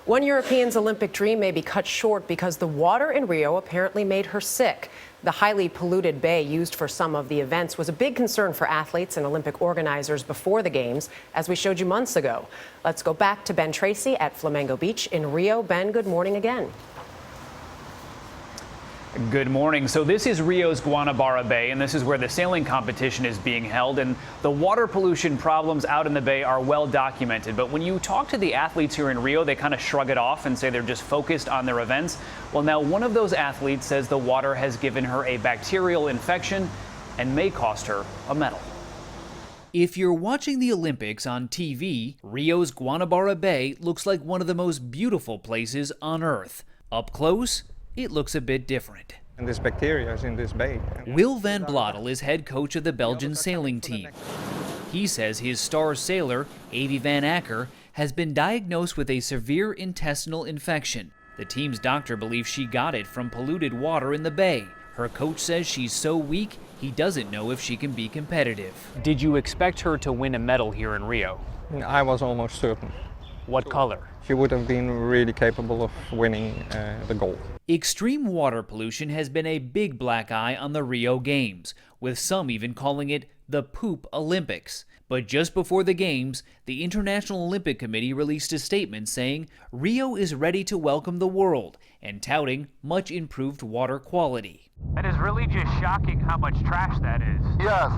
One European's Olympic dream may be cut short because the water in Rio apparently made her sick. The highly polluted bay used for some of the events was a big concern for athletes and Olympic organizers before the Games, as we showed you months ago. Let's go back to Ben Tracy at Flamengo Beach in Rio. Ben, good morning again. Good morning. So this is Rio's Guanabara Bay, and this is where the sailing competition is being held. And the water pollution problems out in the bay are well documented. But when you talk to the athletes here in Rio, they kind of shrug it off and say they're just focused on their events. Well, now one of those athletes says the water has given her a bacterial infection and may cost her a medal. If you're watching the Olympics on TV, Rio's Guanabara Bay looks like one of the most beautiful places on Earth. Up close, it looks a bit different. And this bacteria is in this bay. Will van Blottel is head coach of the Belgian sailing team. He says his star sailor, Avi van Acker, has been diagnosed with a severe intestinal infection. The team's doctor believes she got it from polluted water in the bay. Her coach says she's so weak, he doesn't know if she can be competitive. Did you expect her to win a medal here in Rio? I was almost certain. What color? She would have been really capable of winning the gold. Extreme water pollution has been a big black eye on the Rio Games, with some even calling it the Poop Olympics. But just before the Games, the International Olympic Committee released a statement saying Rio is ready to welcome the world and touting much improved water quality. That is really just shocking how much trash that is. Yes.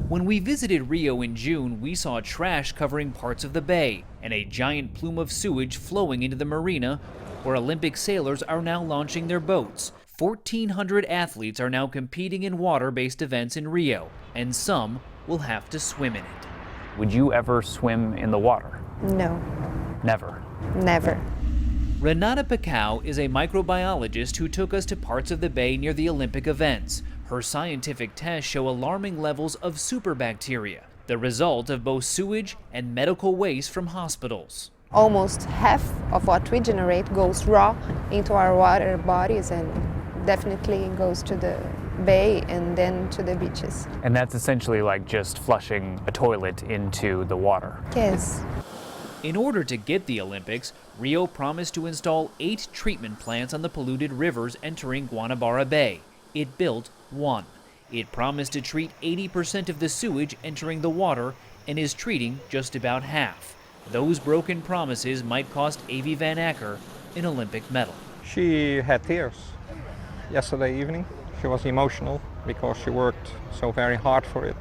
When we visited Rio in June, we saw trash covering parts of the bay and a giant plume of sewage flowing into the marina where Olympic sailors are now launching their boats. 1,400 athletes are now competing in water-based events in Rio, and some will have to swim in it. Would you ever swim in the water? No, Never. never. Renata Pacau is a microbiologist who took us to parts of the bay near the Olympic events. Her scientific tests show alarming levels of superbacteria, the result of both sewage and medical waste from hospitals. Almost half of what we generate goes raw into our water bodies and definitely goes to the bay and then to the beaches. And that's essentially like just flushing a toilet into the water. Yes. In order to get the Olympics, Rio promised to install 8 treatment plants on the polluted rivers entering Guanabara Bay. It built 1. It promised to treat 80% of the sewage entering the water and is treating just about half. Those broken promises might cost Avi van Acker an Olympic medal. She had tears yesterday evening. She was emotional because she worked so very hard for it.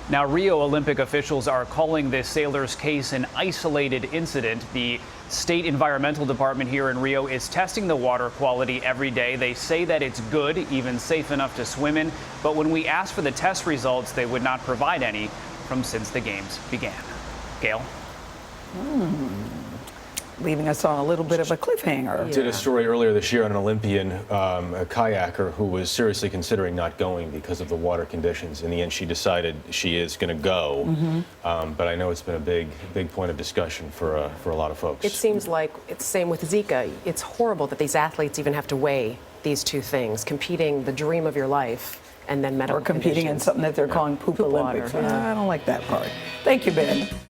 Now, Rio Olympic officials are calling this sailor's case an isolated incident. The state environmental department here in Rio is testing the water quality every day. They say that it's good, even safe enough to swim in. But when we asked for the test results, they would not provide any since the Games began. Gail? Leaving us on a little bit of a cliffhanger. Did a story earlier this year on an Olympian, a kayaker who was seriously considering not going because of the water conditions. In the end, she decided she is going to go. But I know it's been a big point of discussion for a lot of folks. It seems like it's the same with Zika. It's horrible that these athletes even have to weigh these two things, competing the dream of your life and then medical Or competing in conditions. something that they're calling poop Olympics. water, yeah. I don't like that part. Thank you, Ben.